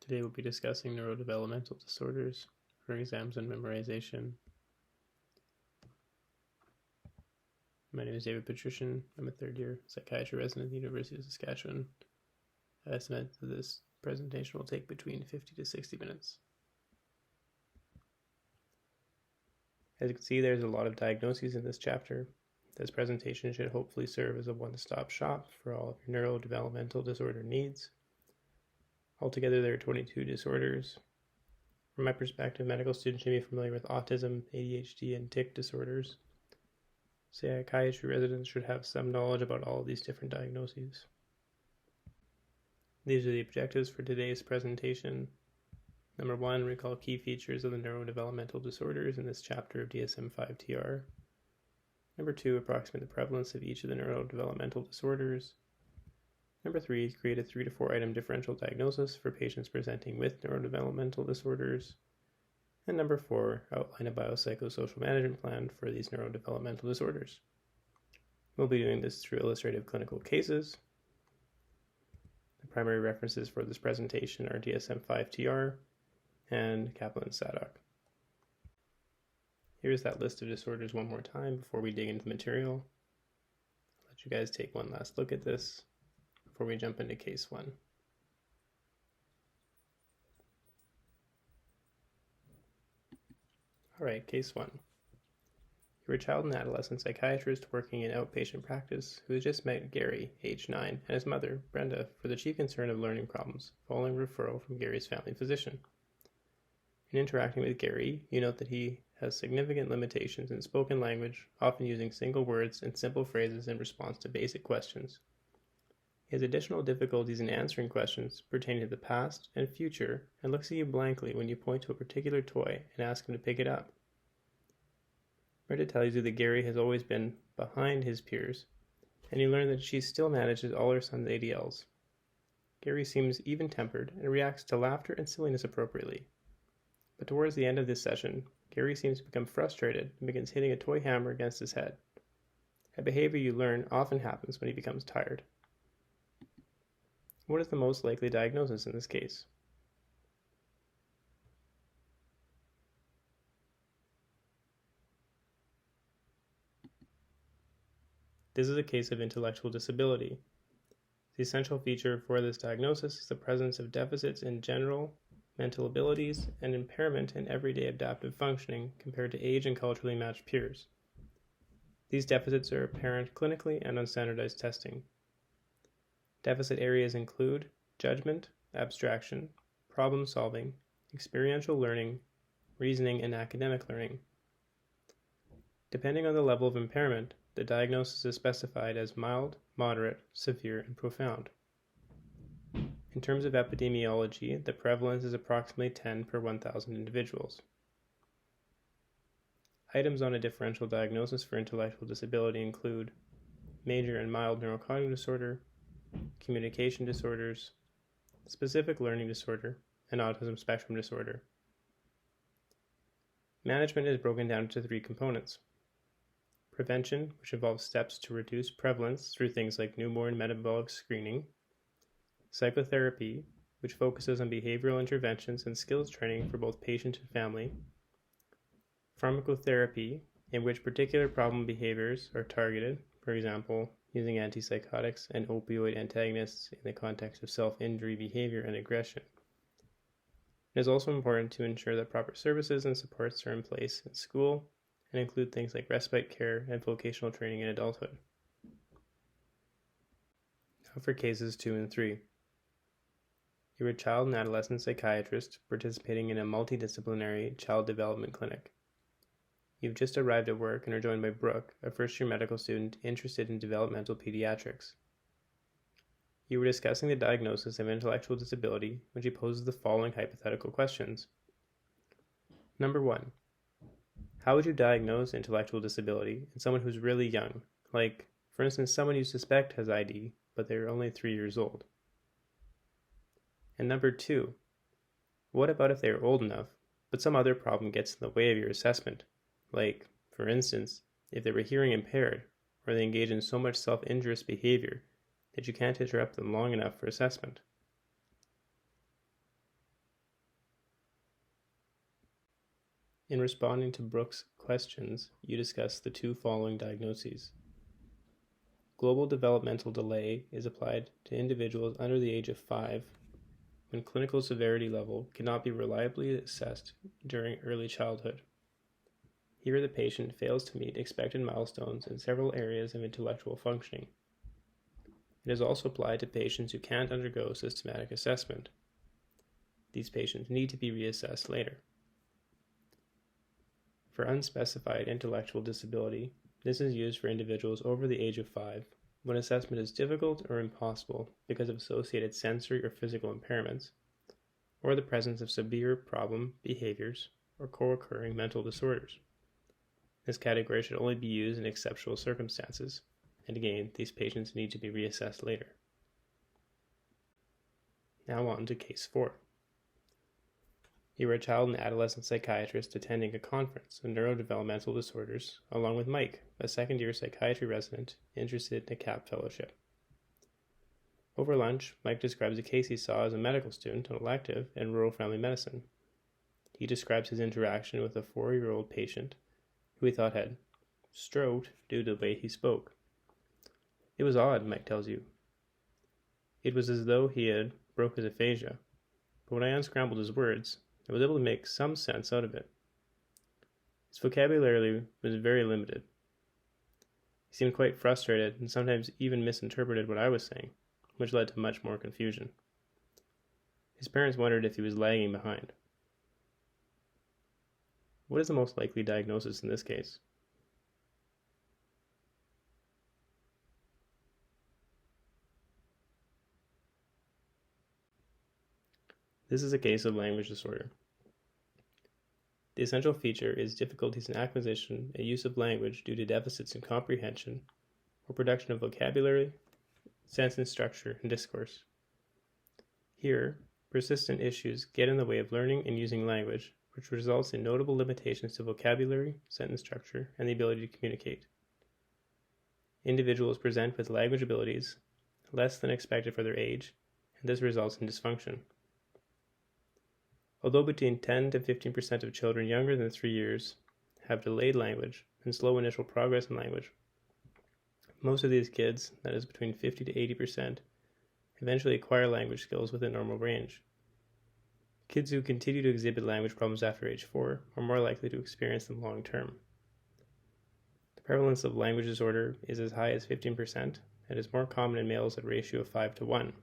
Today we'll be discussing neurodevelopmental disorders for exams and memorization. My name is David Petrishen. I'm a third-year psychiatry resident at the University of Saskatchewan. I estimate that this presentation will take between 50 to 60 minutes. As you can see, there's a lot of diagnoses in this chapter. This presentation should hopefully serve as a one-stop shop for all of your neurodevelopmental disorder needs. Altogether, there are 22 disorders. From my perspective, medical students should be familiar with autism, ADHD, and tic disorders. Psychiatry residents should have some knowledge about all of these different diagnoses. These are the objectives for today's presentation. Number 1, recall key features of the neurodevelopmental disorders in this chapter of DSM-5-TR. Number 2, approximate the prevalence of each of the neurodevelopmental disorders. Number 3, create a 3 to 4 item differential diagnosis for patients presenting with neurodevelopmental disorders. And number 4, outline a biopsychosocial management plan for these neurodevelopmental disorders. We'll be doing this through illustrative clinical cases. The primary references for this presentation are DSM-5-TR and Kaplan-Sadok. Here's that list of disorders one more time before we dig into the material. I'll let you guys take one last look at this before we jump into case 1. Alright, case 1. You're a child and adolescent psychiatrist working in outpatient practice who has just met Gary, age 9, and his mother, Brenda, for the chief concern of learning problems, following referral from Gary's family physician. In interacting with Gary, you note that he has significant limitations in spoken language, often using single words and simple phrases in response to basic questions. He has additional difficulties in answering questions pertaining to the past and future and looks at you blankly when you point to a particular toy and ask him to pick it up. Brenda tells you that Gary has always been behind his peers, and you learn that she still manages all her son's ADLs. Gary seems even-tempered and reacts to laughter and silliness appropriately. But towards the end of this session, Gary seems to become frustrated and begins hitting a toy hammer against his head. A behavior you learn often happens when he becomes tired. What is the most likely diagnosis in this case? This is a case of intellectual disability. The essential feature for this diagnosis is the presence of deficits in general mental abilities and impairment in everyday adaptive functioning compared to age and culturally matched peers. These deficits are apparent clinically and on standardized testing. Deficit areas include judgment, abstraction, problem solving, experiential learning, reasoning, and academic learning. Depending on the level of impairment, the diagnosis is specified as mild, moderate, severe, and profound. In terms of epidemiology, the prevalence is approximately 10 per 1,000 individuals. Items on a differential diagnosis for intellectual disability include major and mild neurocognitive disorder, communication disorders, specific learning disorder, and autism spectrum disorder. Management is broken down into 3 components. Prevention, which involves steps to reduce prevalence through things like newborn metabolic screening. Psychotherapy, which focuses on behavioral interventions and skills training for both patient and family. Pharmacotherapy, in which particular problem behaviors are targeted, for example, using antipsychotics and opioid antagonists in the context of self-injury behavior and aggression. It is also important to ensure that proper services and supports are in place in school and include things like respite care and vocational training in adulthood. Now for cases 2 and 3. You're a child and adolescent psychiatrist participating in a multidisciplinary child development clinic. You've just arrived at work and are joined by Brooke, a first-year medical student interested in developmental pediatrics. You were discussing the diagnosis of intellectual disability when she poses the following hypothetical questions. Number 1. How would you diagnose intellectual disability in someone who's really young, like, for instance, someone you suspect has ID, but they're only 3 years old? And number 2. What about if they are old enough, but some other problem gets in the way of your assessment? Like, for instance, if they were hearing impaired, or they engage in so much self-injurious behavior that you can't interrupt them long enough for assessment. In responding to Brooks' questions, you discuss the two following diagnoses. Global developmental delay is applied to individuals under the age of 5 when clinical severity level cannot be reliably assessed during early childhood. Here the patient fails to meet expected milestones in several areas of intellectual functioning. It is also applied to patients who can't undergo systematic assessment. These patients need to be reassessed later. For unspecified intellectual disability, this is used for individuals over the age of 5 when assessment is difficult or impossible because of associated sensory or physical impairments, or the presence of severe problem behaviors or co-occurring mental disorders. This category should only be used in exceptional circumstances, and again, these patients need to be reassessed later. Now on to case 4. You are a child and adolescent psychiatrist attending a conference on neurodevelopmental disorders along with Mike, a second-year psychiatry resident interested in a CAP fellowship. Over lunch, Mike describes a case he saw as a medical student on elective in rural family medicine. He describes his interaction with a 4-year-old patient who he thought had stroked due to the way he spoke. It was odd, Mike tells you. It was as though he had broke his aphasia, but when I unscrambled his words, I was able to make some sense out of it. His vocabulary was very limited. He seemed quite frustrated and sometimes even misinterpreted what I was saying, which led to much more confusion. His parents wondered if he was lagging behind. What is the most likely diagnosis in this case? This is a case of language disorder. The essential feature is difficulties in acquisition and use of language due to deficits in comprehension or production of vocabulary, sentence structure, and discourse. Here, persistent issues get in the way of learning and using language, which results in notable limitations to vocabulary, sentence structure, and the ability to communicate. Individuals present with language abilities less than expected for their age, and this results in dysfunction. Although between 10 to 15% of children younger than 3 years have delayed language and slow initial progress in language, most of these kids, that is between 50 to 80%, eventually acquire language skills within normal range. Kids who continue to exhibit language problems after age 4 are more likely to experience them long term. The prevalence of language disorder is as high as 15% and is more common in males at a ratio of 5 to 1,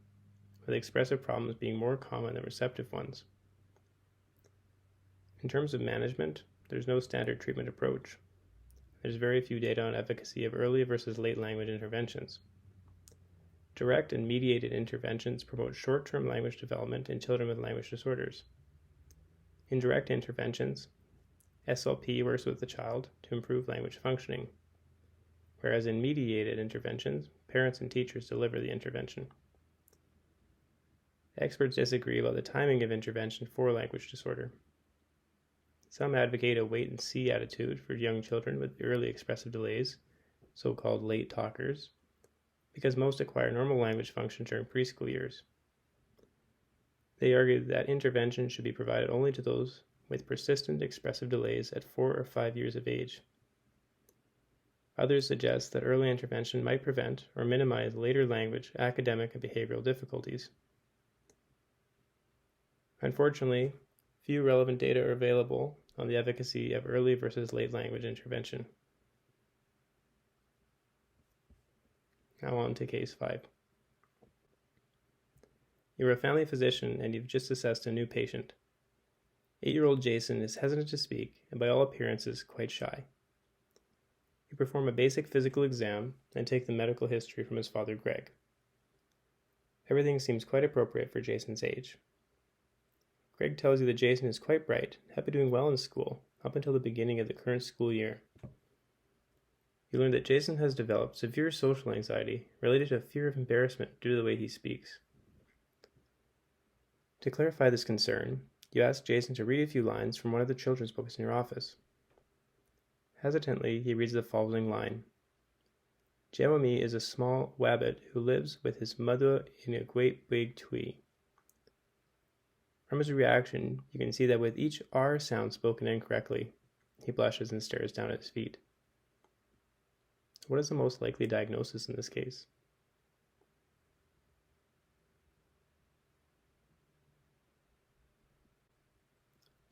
with expressive problems being more common than receptive ones. In terms of management, there's no standard treatment approach. There's very few data on efficacy of early versus late language interventions. Direct and mediated interventions promote short-term language development in children with language disorders. In direct interventions, SLP works with the child to improve language functioning, whereas in mediated interventions, parents and teachers deliver the intervention. Experts disagree about the timing of intervention for language disorder. Some advocate a wait-and-see attitude for young children with early expressive delays, so-called late talkers, because most acquire normal language function during preschool years. They argue that intervention should be provided only to those with persistent expressive delays at 4 or 5 years of age. Others suggest that early intervention might prevent or minimize later language, academic, and behavioral difficulties. Unfortunately, few relevant data are available on the efficacy of early versus late language intervention. Now on to case 5. You're a family physician and you've just assessed a new patient. 8-year-old Jason is hesitant to speak and by all appearances quite shy. You perform a basic physical exam and take the medical history from his father Greg. Everything seems quite appropriate for Jason's age. Greg tells you that Jason is quite bright, had been doing well in school, up until the beginning of the current school year. You learn that Jason has developed severe social anxiety related to a fear of embarrassment due to the way he speaks. To clarify this concern, you ask Jason to read a few lines from one of the children's books in your office. Hesitantly, he reads the following line. Jeremy is a small wabbit who lives with his mother in a great big tree. From his reaction, you can see that with each R sound spoken incorrectly, He blushes and stares down at his feet. What is the most likely diagnosis in this case?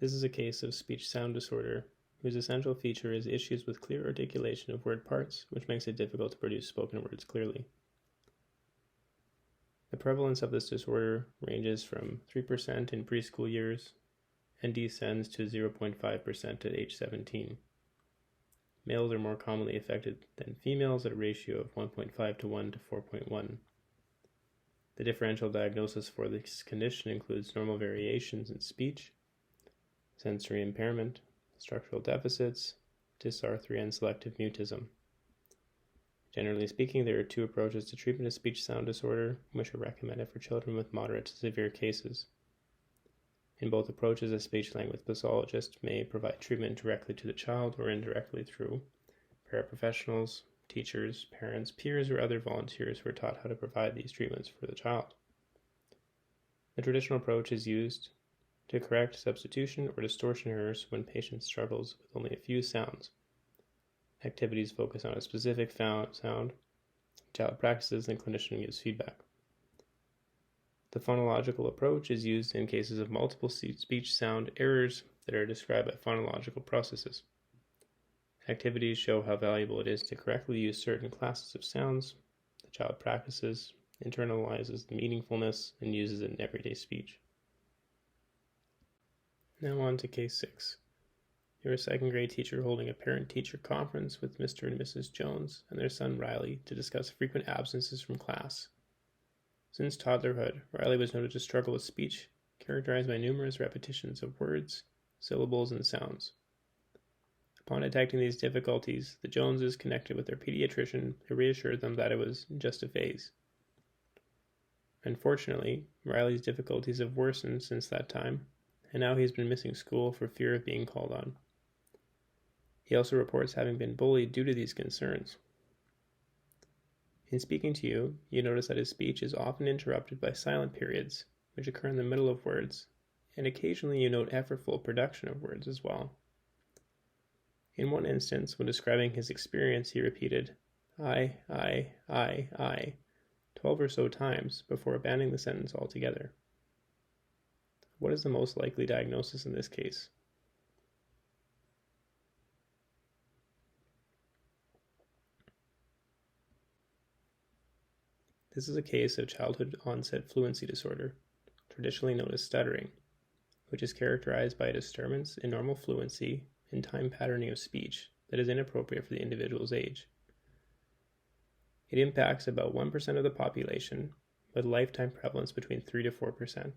This is a case of speech-sound disorder, whose essential feature is issues with clear articulation of word parts, which makes it difficult to produce spoken words clearly. The prevalence of this disorder ranges from 3% in preschool years and descends to 0.5% at age 17. Males are more commonly affected than females at a ratio of 1.5 to 1 to 4.1. The differential diagnosis for this condition includes normal variations in speech, sensory impairment, structural deficits, dysarthria, and selective mutism. Generally speaking, there are two approaches to treatment of speech-sound disorder, which are recommended for children with moderate to severe cases. In both approaches, a speech-language pathologist may provide treatment directly to the child or indirectly through paraprofessionals, teachers, parents, peers, or other volunteers who are taught how to provide these treatments for the child. The traditional approach is used to correct substitution or distortion errors when patient struggles with only a few sounds. Activities focus on a specific sound, child practices, and clinician gives feedback. The phonological approach is used in cases of multiple speech sound errors that are described by phonological processes. Activities show how valuable it is to correctly use certain classes of sounds. The child practices, internalizes the meaningfulness, and uses it in everyday speech. Now on to case 6. You're a second grade teacher holding a parent-teacher conference with Mr. and Mrs. Jones and their son Riley to discuss frequent absences from class. Since toddlerhood, Riley was noted to struggle with speech, characterized by numerous repetitions of words, syllables, and sounds. Upon detecting these difficulties, the Joneses connected with their pediatrician, who reassured them that it was just a phase. Unfortunately, Riley's difficulties have worsened since that time, and now he's been missing school for fear of being called on. He also reports having been bullied due to these concerns. In speaking to you, you notice that his speech is often interrupted by silent periods, which occur in the middle of words, and occasionally you note effortful production of words as well. In one instance, when describing his experience, he repeated, I, 12 or so times before abandoning the sentence altogether. What is the most likely diagnosis in this case? This is a case of childhood onset fluency disorder, traditionally known as stuttering, which is characterized by a disturbance in normal fluency and time patterning of speech that is inappropriate for the individual's age. It impacts about 1% of the population, with lifetime prevalence between 3 to 4%.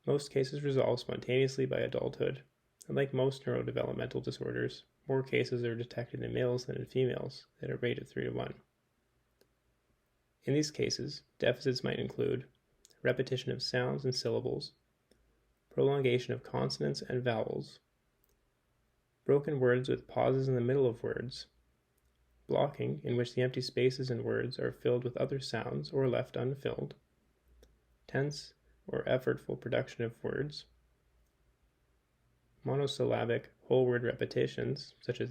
Most cases resolve spontaneously by adulthood, and like most neurodevelopmental disorders, more cases are detected in males than in females at a rate of 3 to 1. In these cases, deficits might include repetition of sounds and syllables, prolongation of consonants and vowels, broken words with pauses in the middle of words, blocking in which the empty spaces in words are filled with other sounds or left unfilled, tense or effortful production of words, monosyllabic whole word repetitions such as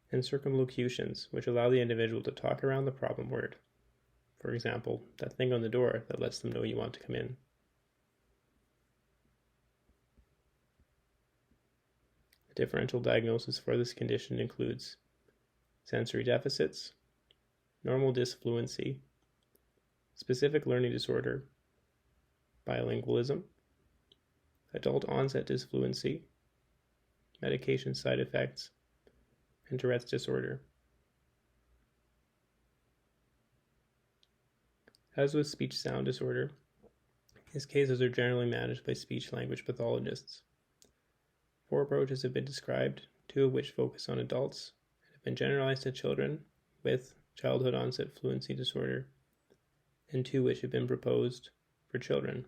and circumlocutions, which allow the individual to talk around the problem word. For example, that thing on the door that lets them know you want to come in. The differential diagnosis for this condition includes sensory deficits, normal dysfluency, specific learning disorder, bilingualism, adult onset dysfluency, medication side effects, and Tourette's disorder. As with speech-sound disorder, his cases are generally managed by speech-language pathologists. 4 approaches have been described, 2 of which focus on adults and have been generalized to children with childhood onset fluency disorder, and 2 which have been proposed for children.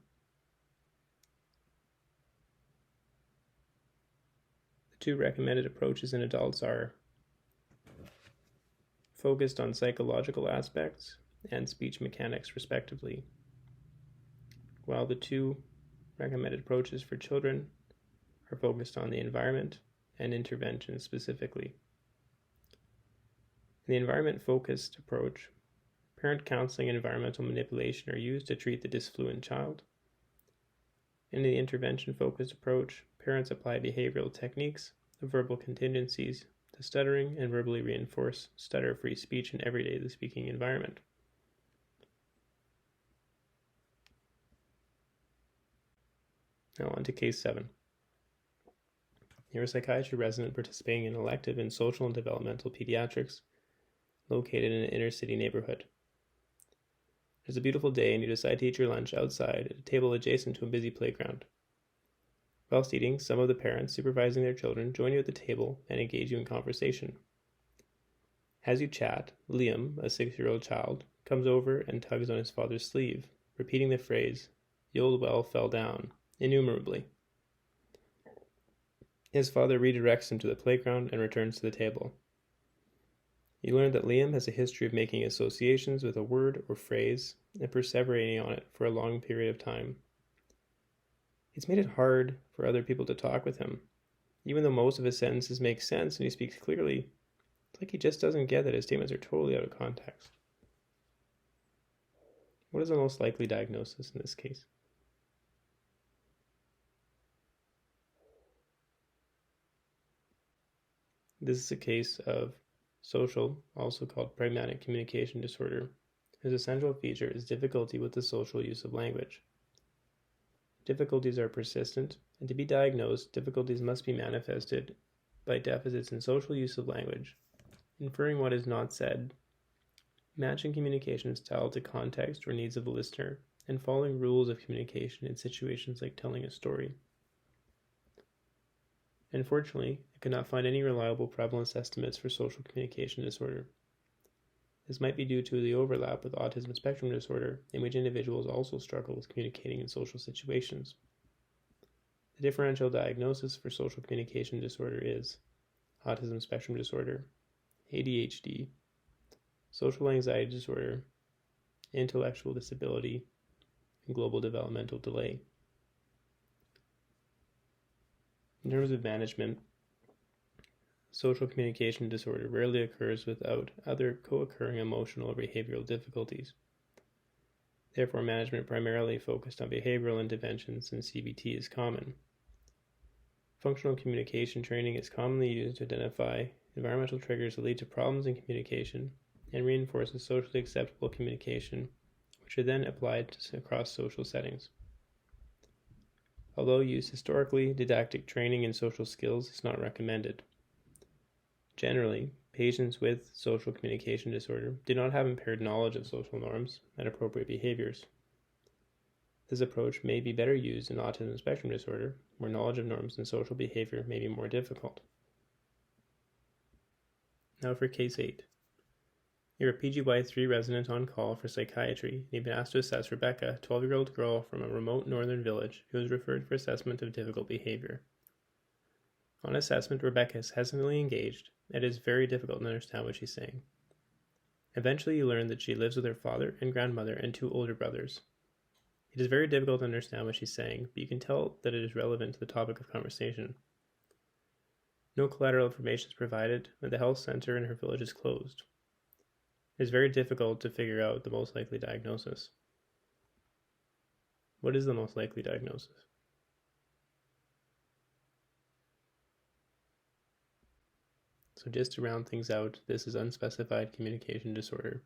The 2 recommended approaches in adults are focused on psychological aspects and speech mechanics, respectively, while the 2 recommended approaches for children are focused on the environment and intervention specifically. In the environment-focused approach, parent counseling and environmental manipulation are used to treat the disfluent child. In the intervention-focused approach, parents apply behavioral techniques of verbal contingencies to stuttering and verbally reinforce stutter-free speech in everyday speaking environment. Now on to case 7. Neuropsychiatry resident participating in an elective in social and developmental pediatrics located in an inner city neighborhood. It's a beautiful day and you decide to eat your lunch outside at a table adjacent to a busy playground. Whilst eating, some of the parents supervising their children join you at the table and engage you in conversation. As you chat, Liam, a 6-year-old child, comes over and tugs on his father's sleeve, repeating the phrase, "The old well fell down," innumerably. His father redirects him to the playground and returns to the table. You learn that Liam has a history of making associations with a word or phrase and perseverating on it for a long period of time. It's made it hard for other people to talk with him. Even though most of his sentences make sense and he speaks clearly, it's like he just doesn't get that his statements are totally out of context. What is the most likely diagnosis in this case? This is a case of social, also called pragmatic communication disorder, whose essential feature is difficulty with the social use of language. Difficulties are persistent, and to be diagnosed, difficulties must be manifested by deficits in social use of language, inferring what is not said, matching communication style to context or needs of the listener, and following rules of communication in situations like telling a story. Unfortunately, I could not find any reliable prevalence estimates for social communication disorder. This might be due to the overlap with autism spectrum disorder, in which individuals also struggle with communicating in social situations. The differential diagnosis for social communication disorder is autism spectrum disorder, ADHD, social anxiety disorder, intellectual disability, and global developmental delay. In terms of management, social communication disorder rarely occurs without other co-occurring emotional or behavioral difficulties. Therefore, management primarily focused on behavioral interventions and CBT is common. Functional communication training is commonly used to identify environmental triggers that lead to problems in communication and reinforces socially acceptable communication, which are then applied across social settings. Although used historically, didactic training in social skills is not recommended. Generally, patients with social communication disorder do not have impaired knowledge of social norms and appropriate behaviors. This approach may be better used in autism spectrum disorder, where knowledge of norms and social behavior may be more difficult. Now for case 8. You're a PGY3 resident on call for psychiatry, and you've been asked to assess Rebecca, a 12-year-old girl from a remote northern village who was referred for assessment of difficult behavior. On assessment, Rebecca is hesitantly engaged, and it is very difficult to understand what she's saying. Eventually, you learn that she lives with her father and grandmother and 2 older brothers. It is very difficult to understand what she's saying, but you can tell that it is relevant to the topic of conversation. No collateral information is provided, and the health center in her village is closed. It is very difficult to figure out the most likely diagnosis. What is the most likely diagnosis? So just to round things out, this is unspecified communication disorder.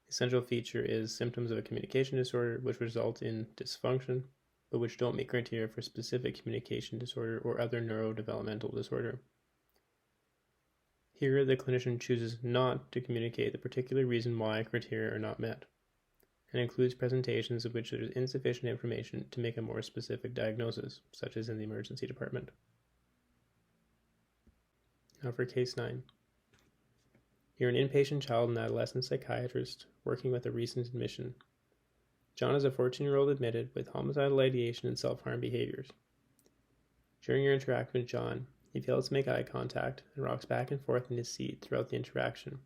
The essential feature is symptoms of a communication disorder which result in dysfunction, but which don't meet criteria for specific communication disorder or other neurodevelopmental disorder. Here, the clinician chooses not to communicate the particular reason why criteria are not met, and includes presentations of which there is insufficient information to make a more specific diagnosis, such as in the emergency department. Now for case 9. You're an inpatient child and adolescent psychiatrist working with a recent admission. John is a 14-year-old admitted with homicidal ideation and self-harm behaviors. During your interaction with John, he fails to make eye contact and rocks back and forth in his seat throughout the interaction.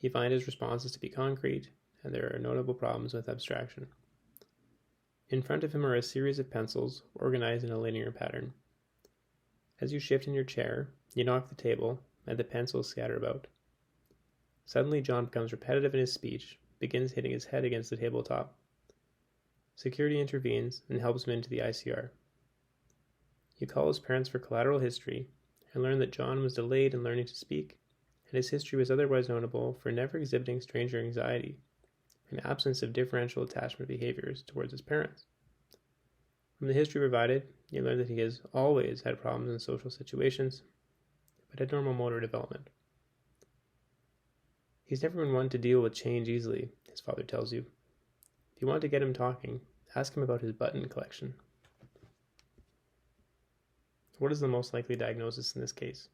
You find his responses to be concrete, and there are notable problems with abstraction. In front of him are a series of pencils organized in a linear pattern. As you shift in your chair, you knock the table, and the pencils scatter about. Suddenly, John becomes repetitive in his speech, begins hitting his head against the tabletop. Security intervenes and helps him into the ICR. You call his parents for collateral history and learn that John was delayed in learning to speak, and his history was otherwise notable for never exhibiting stranger anxiety and absence of differential attachment behaviors towards his parents. From the history provided, you learn that he has always had problems in social situations, but had normal motor development. He's never been one to deal with change easily, his father tells you. If you want to get him talking, ask him about his button collection. What is the most likely diagnosis in this case?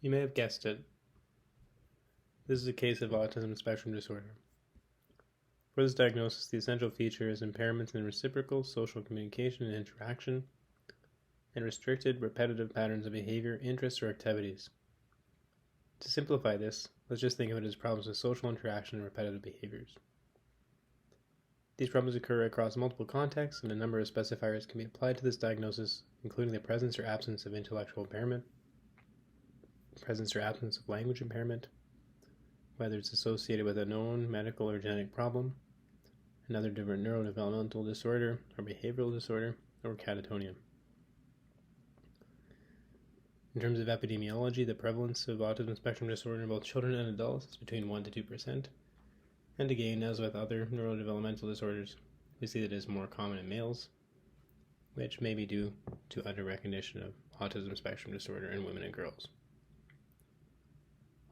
You may have guessed it. This is a case of autism spectrum disorder. For this diagnosis, the essential feature is impairments in reciprocal social communication and interaction, and restricted, repetitive patterns of behavior, interests, or activities. To simplify this, let's just think of it as problems with social interaction and repetitive behaviors. These problems occur across multiple contexts, and a number of specifiers can be applied to this diagnosis, including the presence or absence of intellectual impairment, presence or absence of language impairment, whether it's associated with a known medical or genetic problem, another different neurodevelopmental disorder or behavioral disorder, or catatonia. In terms of epidemiology, the prevalence of autism spectrum disorder in both children and adults is between 1 to 2%. And again, as with other neurodevelopmental disorders, we see that it is more common in males, which may be due to under-recognition of autism spectrum disorder in women and girls.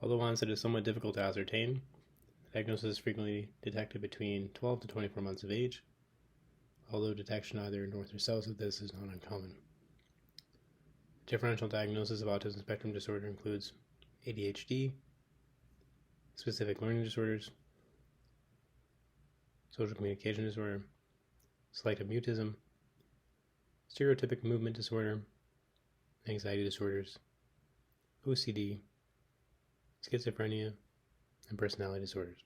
Although onset is somewhat difficult to ascertain, the diagnosis is frequently detected between 12 to 24 months of age, although detection either north or south of this is not uncommon. Differential diagnosis of autism spectrum disorder includes ADHD, specific learning disorders, social communication disorder, selective mutism, stereotypic movement disorder, anxiety disorders, OCD, schizophrenia, and personality disorders.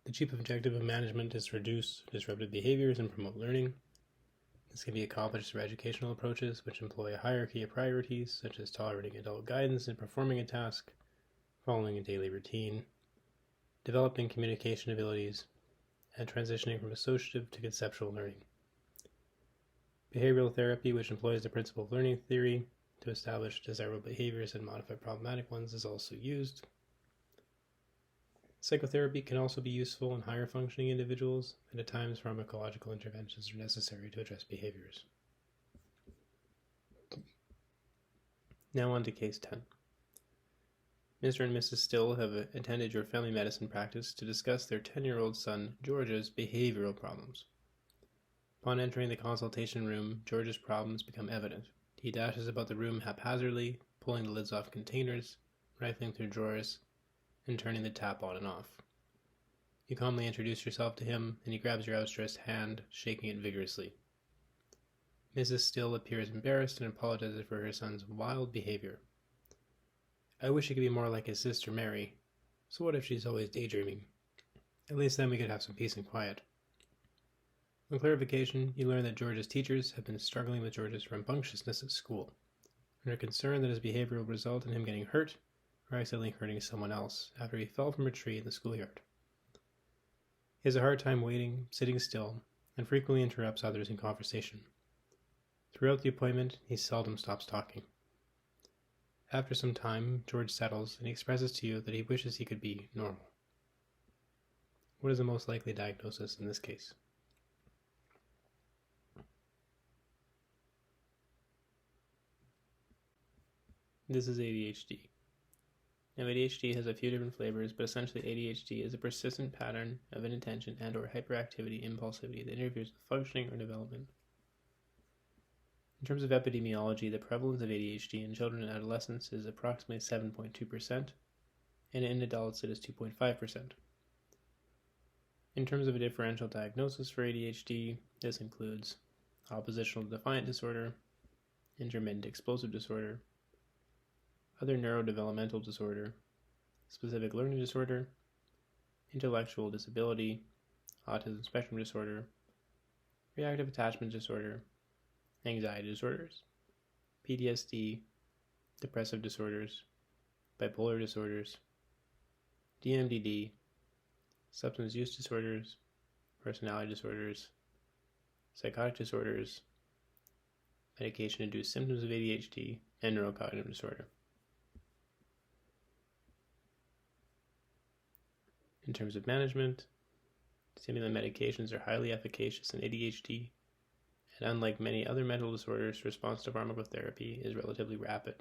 The chief objective of management is to reduce disruptive behaviors and promote learning. This can be accomplished through educational approaches which employ a hierarchy of priorities, such as tolerating adult guidance in performing a task, following a daily routine, developing communication abilities, and transitioning from associative to conceptual learning. Behavioral therapy, which employs the principle of learning theory to establish desirable behaviors and modify problematic ones, is also used. Psychotherapy can also be useful in higher functioning individuals, and at times pharmacological interventions are necessary to address behaviors. Now on to case 10. Mr. and Mrs. Still have attended your family medicine practice to discuss their 10-year-old son George's behavioral problems. Upon entering the consultation room, George's problems become evident. He dashes about the room haphazardly, pulling the lids off containers, rifling through drawers, and turning the tap on and off. You calmly introduce yourself to him, and he grabs your outstretched hand, shaking it vigorously. Mrs. Still appears embarrassed and apologizes for her son's wild behavior. I wish he could be more like his sister Mary. So what if she's always daydreaming? At least then we could have some peace and quiet. On clarification, you learn that George's teachers have been struggling with George's rambunctiousness at school, and are concerned that his behavior will result in him getting hurt or accidentally hurting someone else after he fell from a tree in the schoolyard. He has a hard time waiting, sitting still, and frequently interrupts others in conversation. Throughout the appointment, he seldom stops talking. After some time, George settles and he expresses to you that he wishes he could be normal. What is the most likely diagnosis in this case? This is ADHD. Now, ADHD has a few different flavors, but essentially ADHD is a persistent pattern of inattention and or hyperactivity, impulsivity that interferes with functioning or development. In terms of epidemiology, the prevalence of ADHD in children and adolescents is approximately 7.2%, and in adults it is 2.5%. In terms of a differential diagnosis for ADHD, this includes oppositional defiant disorder, intermittent explosive disorder, other neurodevelopmental disorder, specific learning disorder, intellectual disability, autism spectrum disorder, reactive attachment disorder, anxiety disorders, PTSD, depressive disorders, bipolar disorders, DMDD, substance use disorders, personality disorders, psychotic disorders, medication-induced symptoms of ADHD, and neurocognitive disorder. In terms of management, stimulant medications are highly efficacious in ADHD, and unlike many other mental disorders, response to pharmacotherapy is relatively rapid.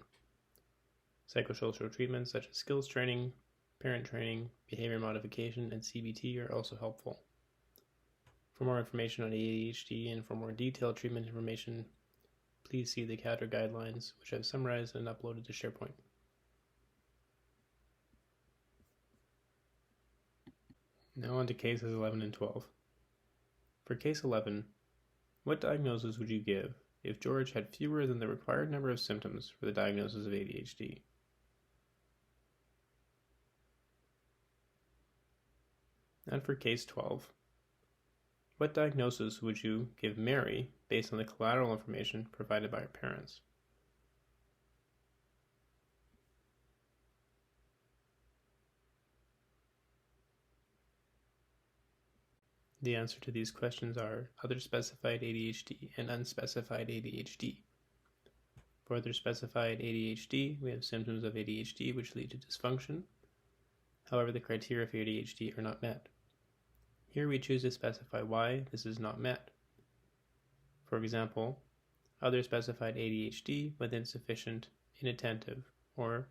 Psychosocial treatments such as skills training, parent training, behavior modification, and CBT are also helpful. For more information on ADHD and for more detailed treatment information, please see the CADR guidelines, which I've summarized and uploaded to SharePoint. Now on to cases 11 and 12. For case 11, what diagnosis would you give if George had fewer than the required number of symptoms for the diagnosis of ADHD? And for case 12, what diagnosis would you give Mary based on the collateral information provided by her parents? The answer to these questions are other specified ADHD and unspecified ADHD. For other specified ADHD, we have symptoms of ADHD which lead to dysfunction. However, the criteria for ADHD are not met. Here we choose to specify why this is not met. For example, other specified ADHD with insufficient, inattentive, or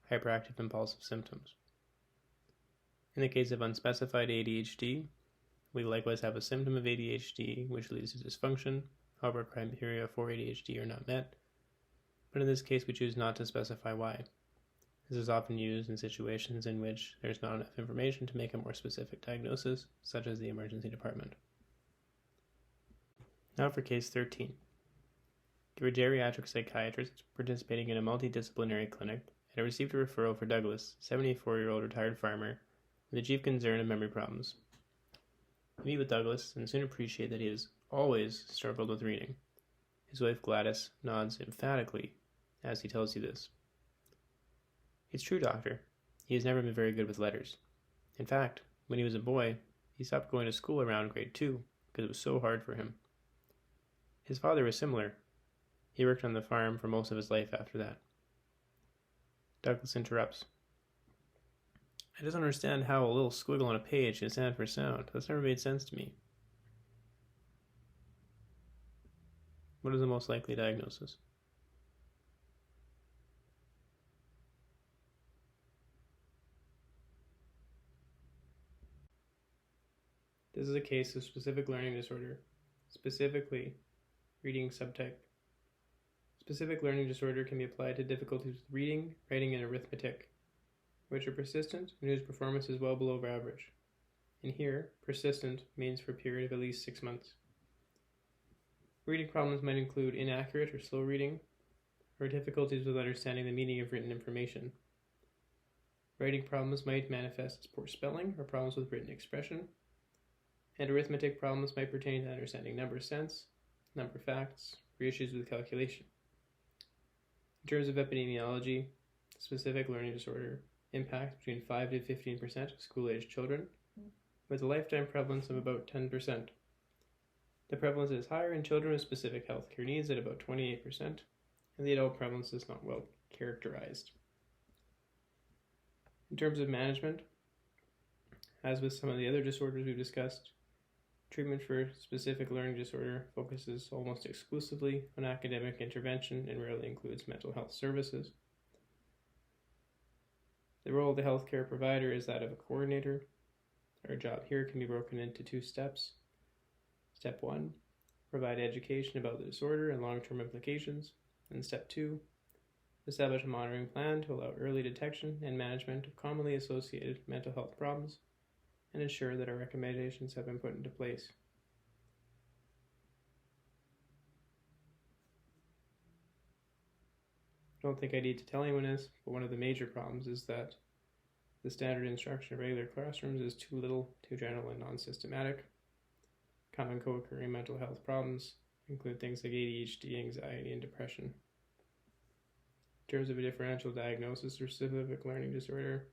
hyperactive impulsive symptoms. In the case of unspecified ADHD, we likewise have a symptom of ADHD which leads to dysfunction. However, criteria for ADHD are not met, but in this case we choose not to specify why. This is often used in situations in which there is not enough information to make a more specific diagnosis, such as the emergency department. Now for case 13. Give a geriatric psychiatrist participating in a multidisciplinary clinic and received a referral for Douglas, a 74-year-old retired farmer with a chief concern of memory problems. You meet with Douglas and soon appreciate that he has always struggled with reading. His wife Gladys nods emphatically as he tells you this. It's true, doctor. He has never been very good with letters. In fact, when he was a boy, he stopped going to school around grade 2 because it was so hard for him. His father was similar. He worked on the farm for most of his life after that. Douglas interrupts. I just don't understand how a little squiggle on a page can stand for sound. That's never made sense to me. What is the most likely diagnosis? This is a case of specific learning disorder, specifically reading subtype. Specific learning disorder can be applied to difficulties with reading, writing, and arithmetic, which are persistent and whose performance is well below average. And here, persistent means for a period of at least 6 months. Reading problems might include inaccurate or slow reading, or difficulties with understanding the meaning of written information. Writing problems might manifest as poor spelling or problems with written expression, and arithmetic problems might pertain to understanding number sense, number facts, or issues with calculation. In terms of epidemiology, specific learning disorder impacts between 5 to 15% of school-aged children, with a lifetime prevalence of about 10%. The prevalence is higher in children with specific healthcare needs at about 28%, and the adult prevalence is not well characterized. In terms of management, as with some of the other disorders we've discussed, treatment for specific learning disorder focuses almost exclusively on academic intervention and rarely includes mental health services. The role of the healthcare provider is that of a coordinator. Our job here can be broken into 2 steps. Step 1, provide education about the disorder and long-term implications. And step 2, establish a monitoring plan to allow early detection and management of commonly associated mental health problems and ensure that our recommendations have been put into place. I don't think I need to tell anyone this, but one of the major problems is that the standard instruction in regular classrooms is too little, too general, and non-systematic. Common co-occurring mental health problems include things like ADHD, anxiety, and depression. In terms of a differential diagnosis for specific learning disorder,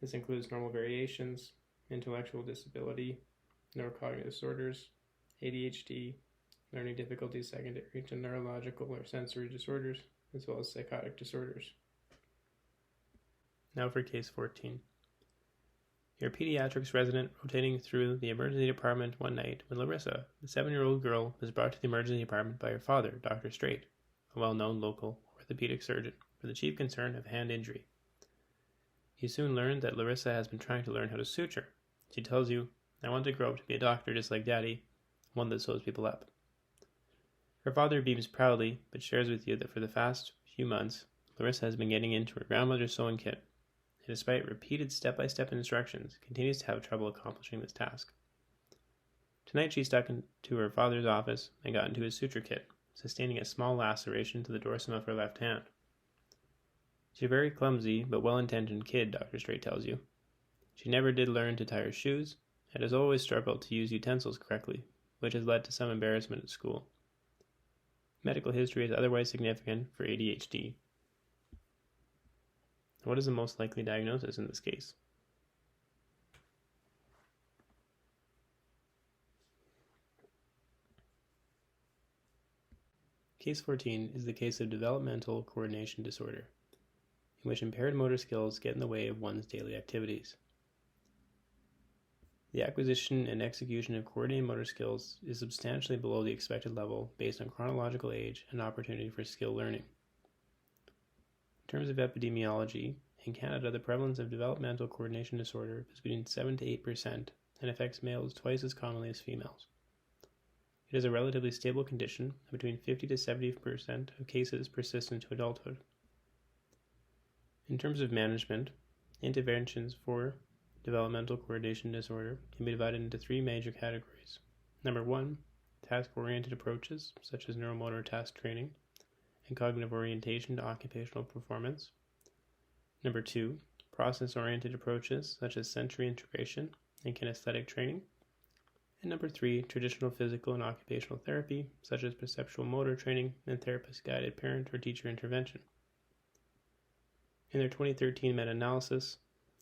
this includes normal variations, intellectual disability, neurocognitive disorders, ADHD, learning difficulties secondary to neurological or sensory disorders, as well as psychotic disorders. Now for case 14. You're a pediatrics resident rotating through the emergency department one night when Larissa, the 7-year-old girl, was brought to the emergency department by her father, Dr. Straight, a well-known local orthopedic surgeon, for the chief concern of hand injury. You soon learn that Larissa has been trying to learn how to suture. She tells you, "I want to grow up to be a doctor just like Daddy, one that sews people up." Her father beams proudly, but shares with you that for the past few months, Larissa has been getting into her grandmother's sewing kit, and despite repeated step-by-step instructions, continues to have trouble accomplishing this task. Tonight she stuck into her father's office and got into his suture kit, sustaining a small laceration to the dorsum of her left hand. She's a very clumsy but well-intentioned kid, Dr. Straight tells you. She never did learn to tie her shoes, and has always struggled to use utensils correctly, which has led to some embarrassment at school. Medical history is otherwise significant for ADHD. What is the most likely diagnosis in this case? Case 14 is the case of developmental coordination disorder, in which impaired motor skills get in the way of one's daily activities. The acquisition and execution of coordinated motor skills is substantially below the expected level based on chronological age and opportunity for skill learning. In terms of epidemiology, in Canada, the prevalence of developmental coordination disorder is between 7 to 8% and affects males twice as commonly as females. It is a relatively stable condition, and between 50 to 70% of cases persist into adulthood. In terms of management, interventions for developmental coordination disorder can be divided into 3 major categories. Number 1, task-oriented approaches, such as neuromotor task training and cognitive orientation to occupational performance. Number 2, process-oriented approaches, such as sensory integration and kinesthetic training. And number 3, traditional physical and occupational therapy, such as perceptual motor training and therapist-guided parent or teacher intervention. In their 2013 meta-analysis,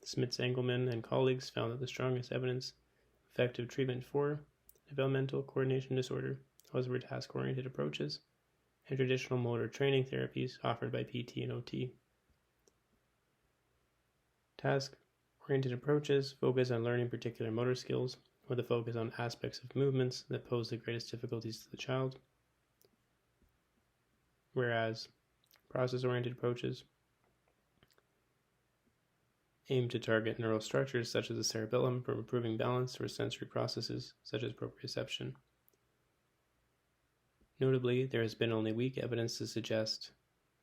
Smits-Engelman and colleagues found that the strongest evidence of effective treatment for developmental coordination disorder was for task-oriented approaches and traditional motor training therapies offered by PT and OT. Task-oriented approaches focus on learning particular motor skills, with a focus on aspects of movements that pose the greatest difficulties to the child, whereas process-oriented approaches aim to target neural structures such as the cerebellum for improving balance or sensory processes such as proprioception. Notably, there has been only weak evidence to suggest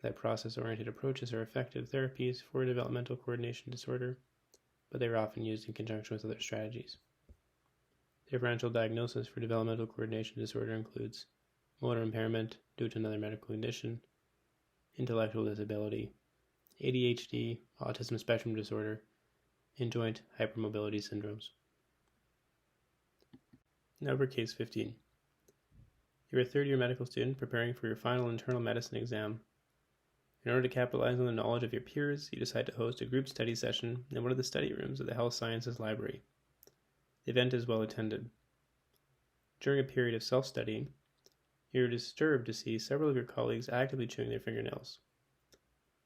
that process-oriented approaches are effective therapies for developmental coordination disorder, but they are often used in conjunction with other strategies. Differential diagnosis for developmental coordination disorder includes motor impairment due to another medical condition, intellectual disability, ADHD, Autism Spectrum Disorder, and joint hypermobility syndromes. Now for case 15. You're a third-year medical student preparing for your final internal medicine exam. In order to capitalize on the knowledge of your peers, you decide to host a group study session in one of the study rooms of the Health Sciences Library. The event is well attended. During a period of self-studying, you are disturbed to see several of your colleagues actively chewing their fingernails.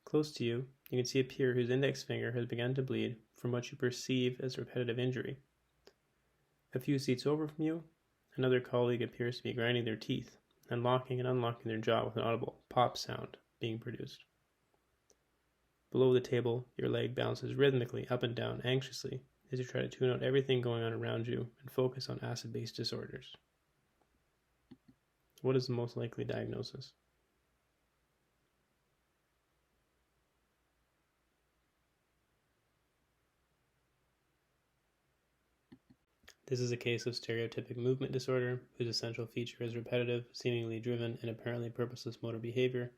Close to you, you can see a peer whose index finger has begun to bleed from what you perceive as repetitive injury. A few seats over from you, another colleague appears to be grinding their teeth and locking and unlocking their jaw with an audible pop sound being produced. Below the table, your leg bounces rhythmically up and down anxiously as you try to tune out everything going on around you and focus on acid-base disorders. What is the most likely diagnosis? This is a case of stereotypic movement disorder, whose essential feature is repetitive, seemingly driven, and apparently purposeless motor behavior,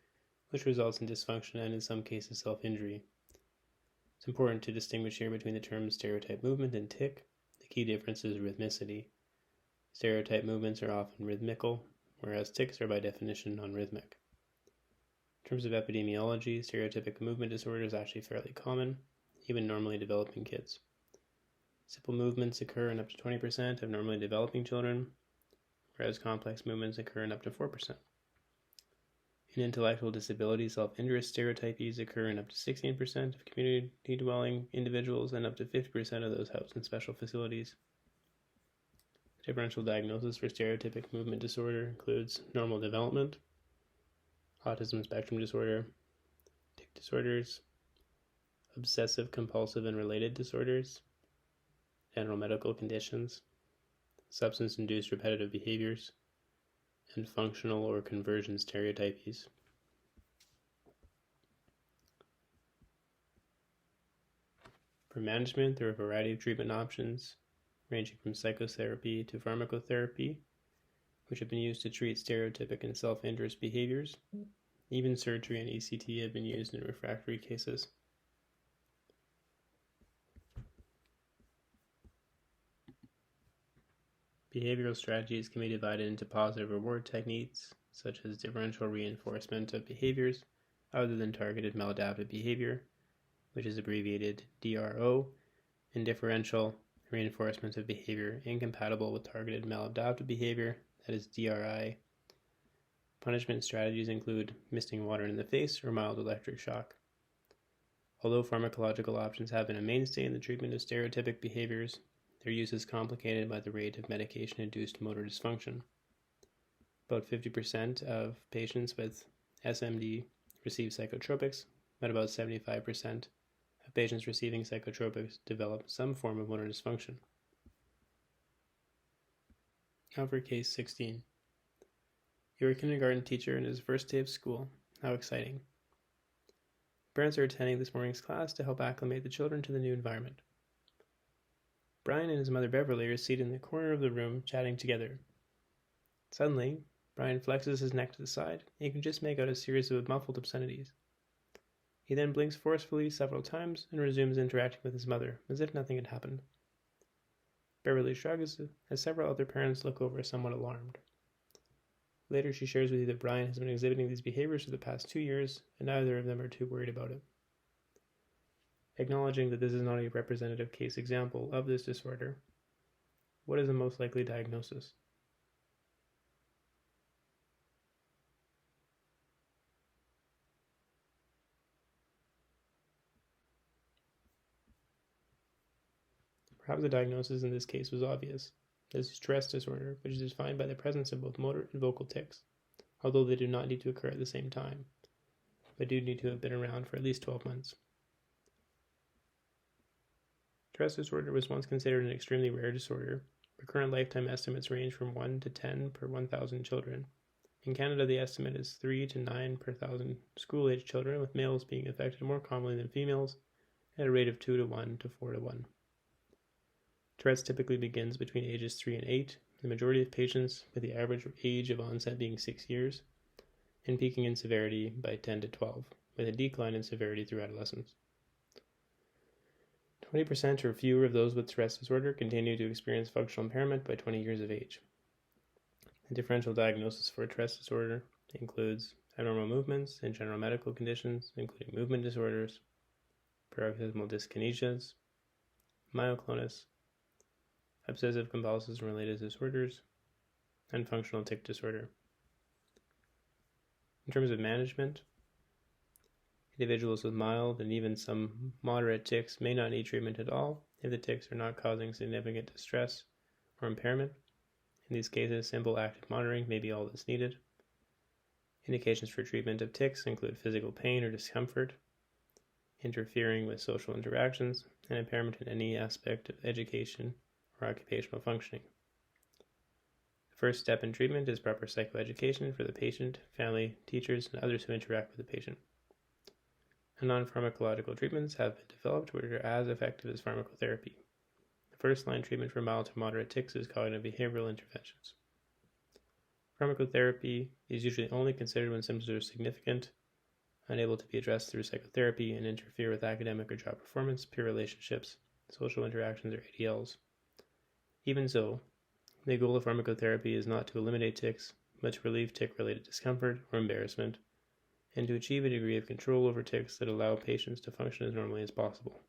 which results in dysfunction and in some cases self-injury. It's important to distinguish here between the terms stereotype movement and tic. The key difference is rhythmicity. Stereotype movements are often rhythmical, whereas tics are by definition non-rhythmic. In terms of epidemiology, stereotypic movement disorder is actually fairly common, even in normally developing kids. Simple movements occur in up to 20% of normally developing children, whereas complex movements occur in up to 4%. In intellectual disability, self-injurious stereotypies occur in up to 16% of community-dwelling individuals and up to 50% of those housed in special facilities. Differential diagnosis for stereotypic movement disorder includes normal development, Autism Spectrum Disorder, tic disorders, obsessive compulsive and related disorders, general medical conditions, substance-induced repetitive behaviors, and functional or conversion stereotypies. For management, there are a variety of treatment options, ranging from psychotherapy to pharmacotherapy, which have been used to treat stereotypic and self-injurious behaviors. Even surgery and ECT have been used in refractory cases. Behavioral strategies can be divided into positive reward techniques, such as differential reinforcement of behaviors other than targeted maladaptive behavior, which is abbreviated DRO, and differential reinforcement of behavior incompatible with targeted maladaptive behavior, that is DRI. Punishment strategies include misting water in the face or mild electric shock. Although pharmacological options have been a mainstay in the treatment of stereotypic behaviors, their use is complicated by the rate of medication-induced motor dysfunction. About 50% of patients with SMD receive psychotropics, but about 75% of patients receiving psychotropics develop some form of motor dysfunction. Now for case 16. You're a kindergarten teacher in his first day of school. How exciting. Parents are attending this morning's class to help acclimate the children to the new environment. Brian and his mother Beverly are seated in the corner of the room chatting together. Suddenly, Brian flexes his neck to the side, and you can just make out a series of muffled obscenities. He then blinks forcefully several times and resumes interacting with his mother, as if nothing had happened. Beverly shrugs as several other parents look over somewhat alarmed. Later, she shares with you that Brian has been exhibiting these behaviors for the past 2 years, and neither of them are too worried about it. Acknowledging that this is not a representative case example of this disorder, what is the most likely diagnosis? Perhaps the diagnosis in this case was obvious. This is stress disorder, which is defined by the presence of both motor and vocal tics, although they do not need to occur at the same time, but do need to have been around for at least 12 months. Stress disorder was once considered an extremely rare disorder, but current lifetime estimates range from 1 to 10 per 1,000 children. In Canada, the estimate is 3 to 9 per 1,000 school-aged children, with males being affected more commonly than females at a rate of 2 to 1 to 4 to 1. Tourette's typically begins between ages 3 and 8, the majority of patients with the average age of onset being 6 years, and peaking in severity by 10 to 12, with a decline in severity through adolescence. 20% or fewer of those with Tourette's disorder continue to experience functional impairment by 20 years of age. The differential diagnosis for Tourette's disorder includes abnormal movements and general medical conditions, including movement disorders, paroxysmal dyskinesias, myoclonus, obsessive compulsive and related disorders, and functional tic disorder. In terms of management, individuals with mild and even some moderate tics may not need treatment at all if the tics are not causing significant distress or impairment. In these cases, simple active monitoring may be all that's needed. Indications for treatment of tics include physical pain or discomfort, interfering with social interactions, and impairment in any aspect of education or occupational functioning. The first step in treatment is proper psychoeducation for the patient, family, teachers, and others who interact with the patient. And non-pharmacological treatments have been developed which are as effective as pharmacotherapy. The first-line treatment for mild to moderate tics is cognitive behavioral interventions. Pharmacotherapy is usually only considered when symptoms are significant unable to be addressed through psychotherapy and interfere with academic or job performance, peer relationships, social interactions, or ADLs. Even so, the goal of pharmacotherapy is not to eliminate tics, but to relieve tic-related discomfort or embarrassment, and to achieve a degree of control over tics that allow patients to function as normally as possible.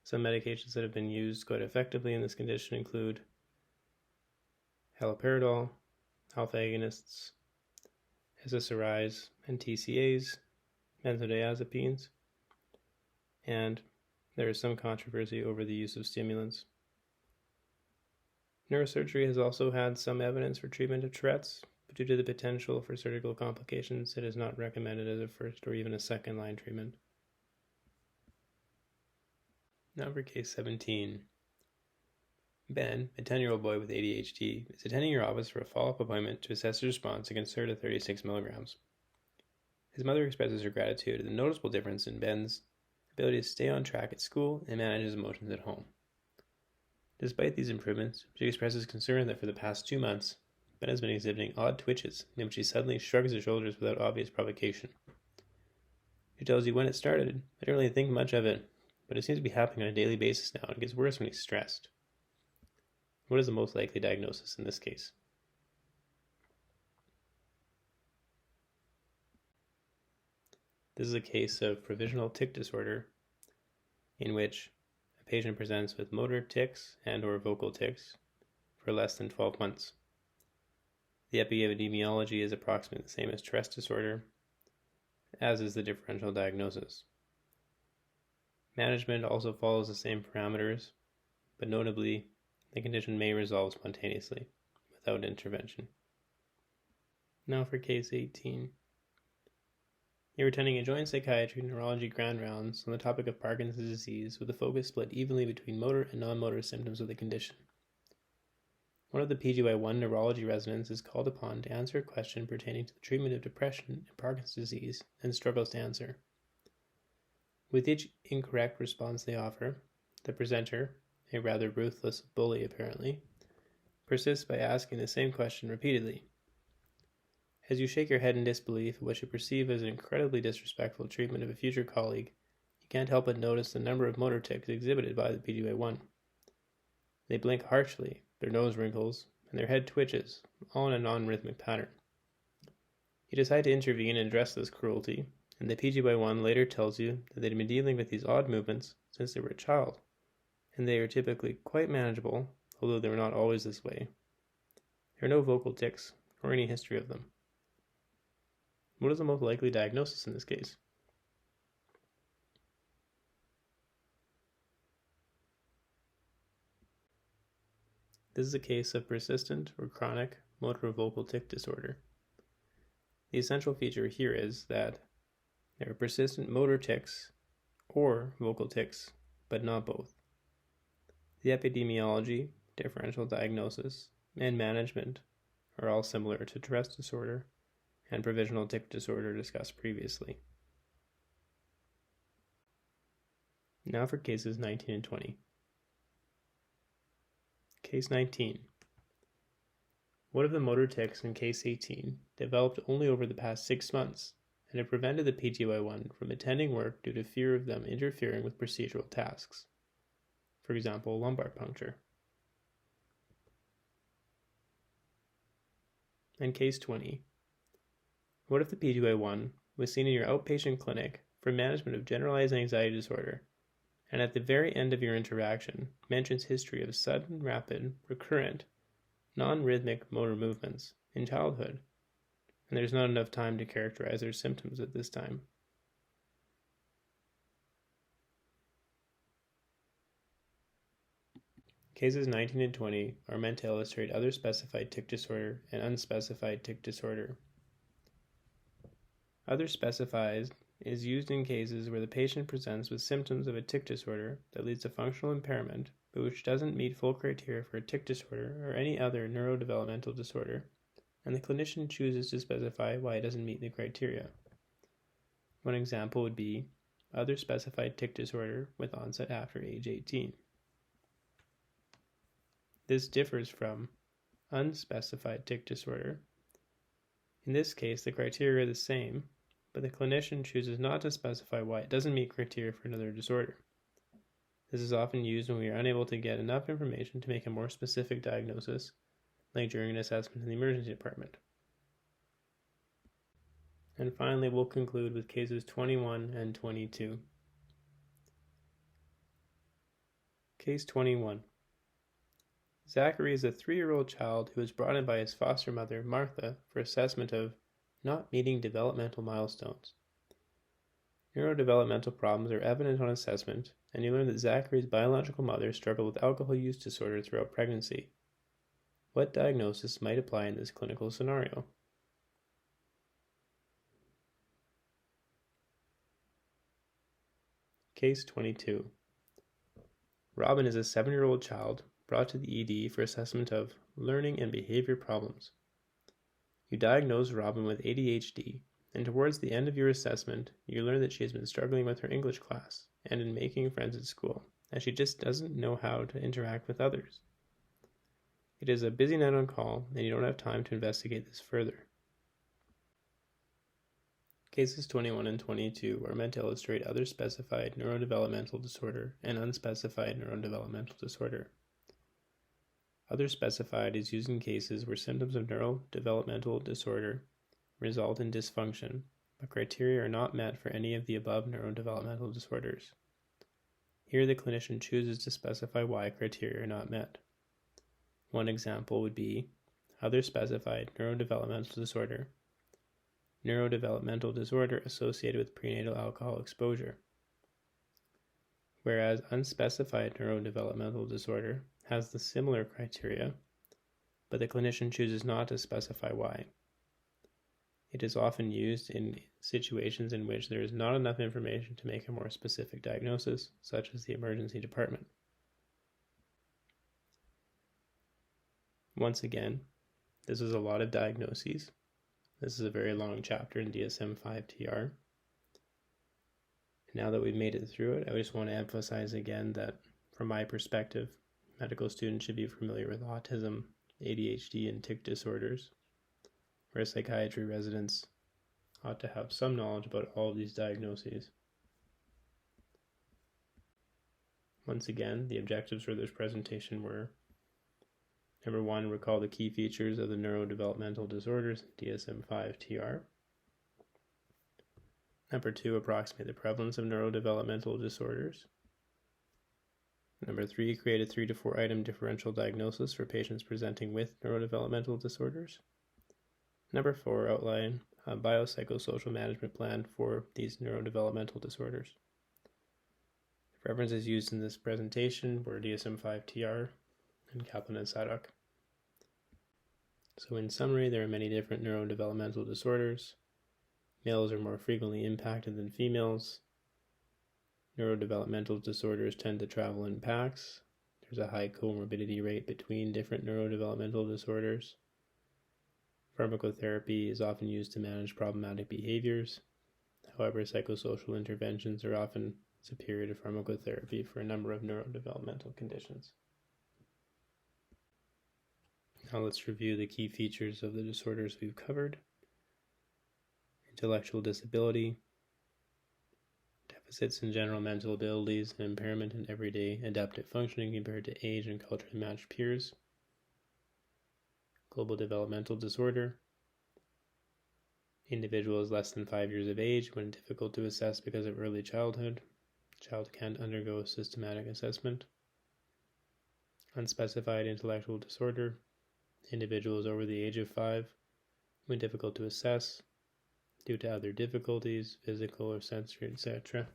Some medications that have been used quite effectively in this condition include haloperidol, alpha agonists, SSRIs and TCAs, benzodiazepines, and there is some controversy over the use of stimulants. Neurosurgery has also had some evidence for treatment of Tourette's, but due to the potential for surgical complications, it is not recommended as a first or even a second-line treatment. Now for case 17. Ben, a 10-year-old boy with ADHD, is attending your office for a follow-up appointment to assess his response to Concerta 36 mg. His mother expresses her gratitude at the noticeable difference in Ben's ability to stay on track at school and manage his emotions at home. Despite these improvements, she expresses concern that for the past 2 months, Ben has been exhibiting odd twitches in which he suddenly shrugs his shoulders without obvious provocation. She tells you when it started, I don't really think much of it, but it seems to be happening on a daily basis now and it gets worse when he's stressed. What is the most likely diagnosis in this case? This is a case of provisional tic disorder in which a patient presents with motor tics and or vocal tics for less than 12 months. The epidemiology is approximately the same as Tourette's disorder, as is the differential diagnosis. Management also follows the same parameters, but notably, the condition may resolve spontaneously, without intervention. Now for case 18. You're attending a joint psychiatry and neurology grand rounds on the topic of Parkinson's disease with a focus split evenly between motor and non-motor symptoms of the condition. One of the PGY1 neurology residents is called upon to answer a question pertaining to the treatment of depression and Parkinson's disease and struggles to answer. With each incorrect response they offer, the presenter, a rather ruthless bully apparently, persists by asking the same question repeatedly. As you shake your head in disbelief at what you perceive as an incredibly disrespectful treatment of a future colleague, you can't help but notice the number of motor tics exhibited by the PGY1. They blink harshly, their nose wrinkles, and their head twitches, all in a non-rhythmic pattern. You decide to intervene and address this cruelty, and the PGY1 later tells you that they'd been dealing with these odd movements since they were a child, and they are typically quite manageable, although they were not always this way. There are no vocal tics, or any history of them. What is the most likely diagnosis in this case? This is a case of persistent or chronic motor vocal tic disorder. The essential feature here is that there are persistent motor tics or vocal tics, but not both. The epidemiology, differential diagnosis, and management are all similar to Tourette's disorder and provisional tic disorder discussed previously. Now for cases 19 and 20. Case 19. One of the motor tics in case 18 developed only over the past 6 months and have prevented the PGY1 from attending work due to fear of them interfering with procedural tasks. For example, lumbar puncture. And case 20. What if the PGY1 was seen in your outpatient clinic for management of generalized anxiety disorder, and at the very end of your interaction mentions history of sudden, rapid, recurrent, non-rhythmic motor movements in childhood, and there's not enough time to characterize their symptoms at this time? Cases 19 and 20 are meant to illustrate other specified tic disorder and unspecified tic disorder. Other specified is used in cases where the patient presents with symptoms of a tic disorder that leads to functional impairment, but which doesn't meet full criteria for a tic disorder or any other neurodevelopmental disorder, and the clinician chooses to specify why it doesn't meet the criteria. One example would be other specified tic disorder with onset after age 18. This differs from unspecified tic disorder. In this case, the criteria are the same, but the clinician chooses not to specify why it doesn't meet criteria for another disorder. This is often used when we are unable to get enough information to make a more specific diagnosis, like during an assessment in the emergency department. And finally, we'll conclude with cases 21 and 22. Case 21. Zachary is a 3-year-old child who was brought in by his foster mother, Martha, for assessment of not meeting developmental milestones. Neurodevelopmental problems are evident on assessment, and you learn that Zachary's biological mother struggled with alcohol use disorder throughout pregnancy. What diagnosis might apply in this clinical scenario? Case 22. Robin is a 7-year-old child brought to the ED for assessment of learning and behavior problems. You diagnose Robin with ADHD, and towards the end of your assessment, you learn that she has been struggling with her English class and in making friends at school, as she just doesn't know how to interact with others. It is a busy night on call, and you don't have time to investigate this further. Cases 21 and 22 are meant to illustrate other specified neurodevelopmental disorder and unspecified neurodevelopmental disorder. Other specified is used in cases where symptoms of neurodevelopmental disorder result in dysfunction, but criteria are not met for any of the above neurodevelopmental disorders. Here the clinician chooses to specify why criteria are not met. One example would be other specified neurodevelopmental disorder, neurodevelopmental disorder associated with prenatal alcohol exposure, whereas unspecified neurodevelopmental disorder has the similar criteria, but the clinician chooses not to specify why. It is often used in situations in which there is not enough information to make a more specific diagnosis, such as the emergency department. Once again, this is a lot of diagnoses. This is a very long chapter in DSM-5-TR. Now that we've made it through it, I just want to emphasize again that, from my perspective, medical students should be familiar with autism, ADHD, and tic disorders, whereas psychiatry residents ought to have some knowledge about all of these diagnoses. Once again, the objectives for this presentation were: number 1, recall the key features of the neurodevelopmental disorders, DSM-5-TR. Number 2, approximate the prevalence of neurodevelopmental disorders. Number 3, create a 3 to 4 item differential diagnosis for patients presenting with neurodevelopmental disorders. Number 4, outline a biopsychosocial management plan for these neurodevelopmental disorders. The references used in this presentation were DSM-5-TR and Kaplan and Sadok. So in summary, there are many different neurodevelopmental disorders. Males are more frequently impacted than females. Neurodevelopmental disorders tend to travel in packs. There's a high comorbidity rate between different neurodevelopmental disorders. Pharmacotherapy is often used to manage problematic behaviors. However, psychosocial interventions are often superior to pharmacotherapy for a number of neurodevelopmental conditions. Now let's review the key features of the disorders we've covered. Intellectual disability, deficits in general mental abilities, and impairment in everyday adaptive functioning compared to age and culturally matched peers. Global developmental disorder, individual is less than 5 years of age when difficult to assess because of early childhood. Child can't undergo systematic assessment. Unspecified intellectual disorder, individuals over the age of 5 when difficult to assess due to other difficulties, physical or sensory, etc.,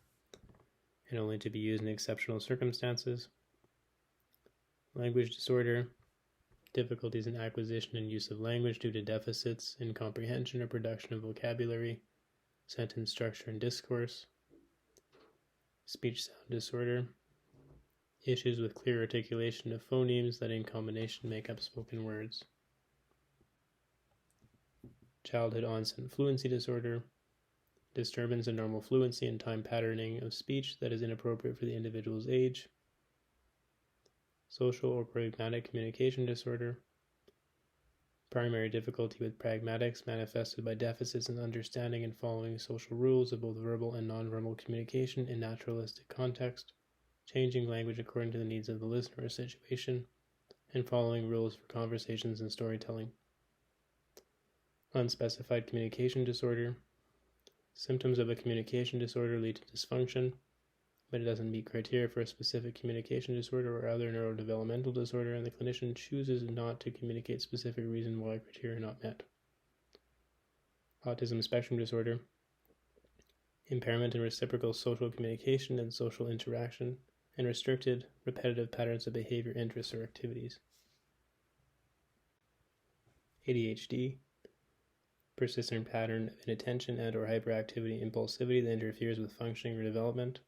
and only to be used in exceptional circumstances. Language disorder, difficulties in acquisition and use of language due to deficits in comprehension or production of vocabulary, sentence structure, and discourse. Speech sound disorder, issues with clear articulation of phonemes that in combination make up spoken words. Childhood onset fluency disorder, disturbance in normal fluency and time patterning of speech that is inappropriate for the individual's age. Social or pragmatic communication disorder, Primary difficulty with pragmatics manifested by deficits in understanding and following social rules of both verbal and nonverbal communication in naturalistic context, changing language according to the needs of the listener or situation, and following rules for conversations and storytelling. Unspecified communication disorder. Symptoms of a communication disorder lead to dysfunction, but it doesn't meet criteria for a specific communication disorder or other neurodevelopmental disorder, and the clinician chooses not to communicate specific reason why criteria are not met. Autism Spectrum Disorder. Impairment in reciprocal social communication and social interaction, and restricted, repetitive patterns of behavior, interests, or activities. ADHD. Persistent pattern of inattention and or hyperactivity, impulsivity that interferes with functioning or development.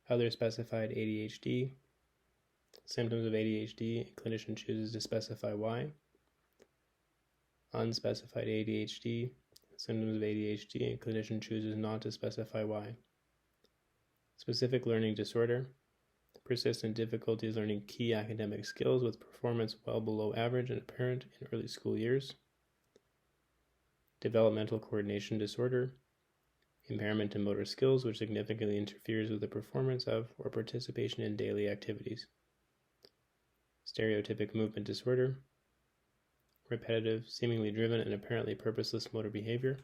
Other specified ADHD. Symptoms of ADHD, clinician chooses to specify why. Unspecified ADHD. Symptoms of ADHD, and clinician chooses not to specify why. Specific learning disorder. Persistent difficulties learning key academic skills with performance well below average and apparent in early school years. Developmental coordination disorder. Impairment in motor skills which significantly interferes with the performance of or participation in daily activities. Stereotypic movement disorder. Repetitive, seemingly driven, and apparently purposeless motor behavior.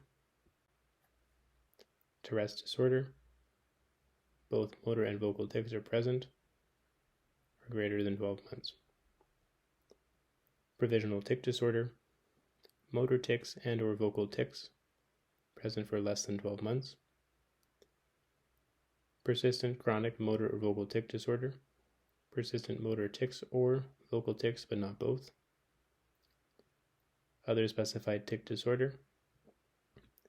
Tourette's disorder. Both motor and vocal tics are present or greater than 12 months. Provisional tic disorder. Motor tics and or vocal tics present for less than 12 months. Persistent chronic motor or vocal tic disorder. Persistent motor tics or vocal tics but not both. Other specified tic disorder.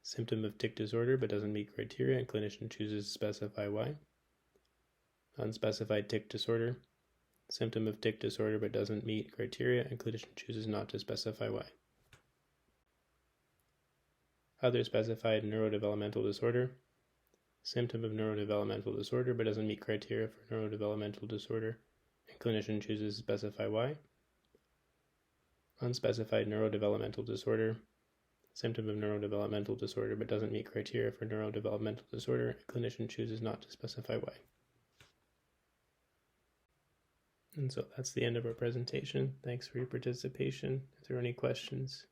Symptom of tic disorder but doesn't meet criteria and clinician chooses to specify why. Unspecified tic disorder. Symptom of tic disorder but doesn't meet criteria and clinician chooses not to specify why. Other specified neurodevelopmental disorder. Symptom of neurodevelopmental disorder but doesn't meet criteria for neurodevelopmental disorder and clinician chooses to specify why. Unspecified neurodevelopmental disorder. Symptom of neurodevelopmental disorder but doesn't meet criteria for neurodevelopmental disorder and clinician chooses not to specify why. And so that's the end of our presentation. Thanks for your participation. If there are any questions,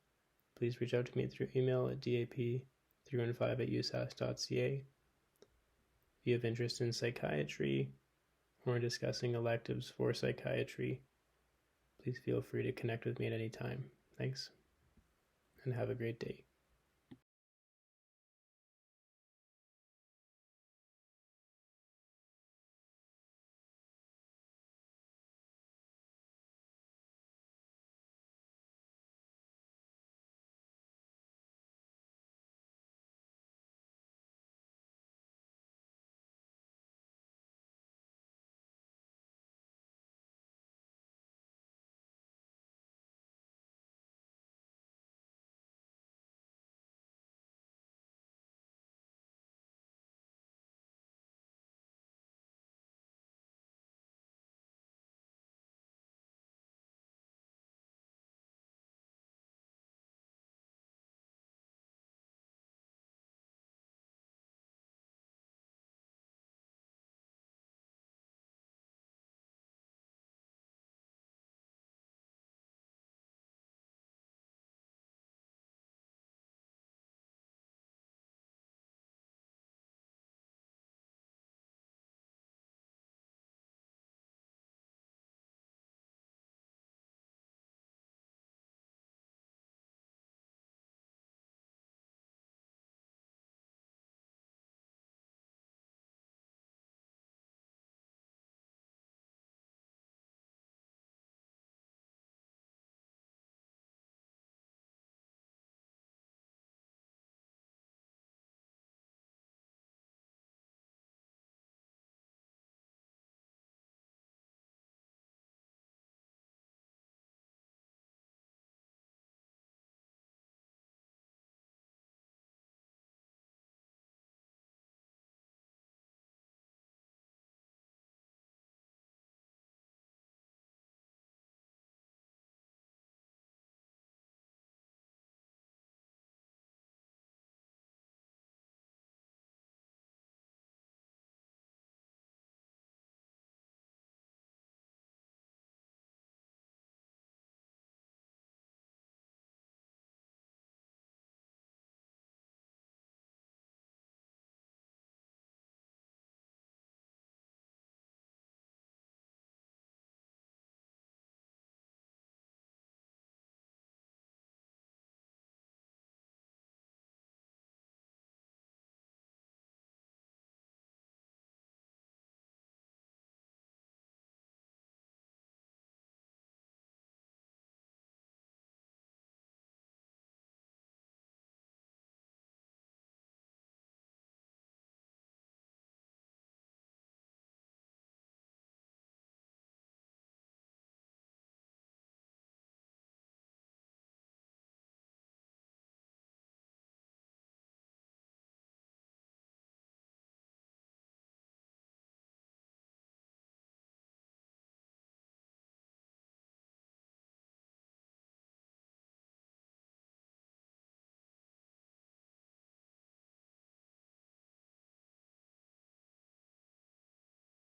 please reach out to me through email at dap315@usas.ca. If you have interest in psychiatry or in discussing electives for psychiatry, please feel free to connect with me at any time. Thanks, and have a great day.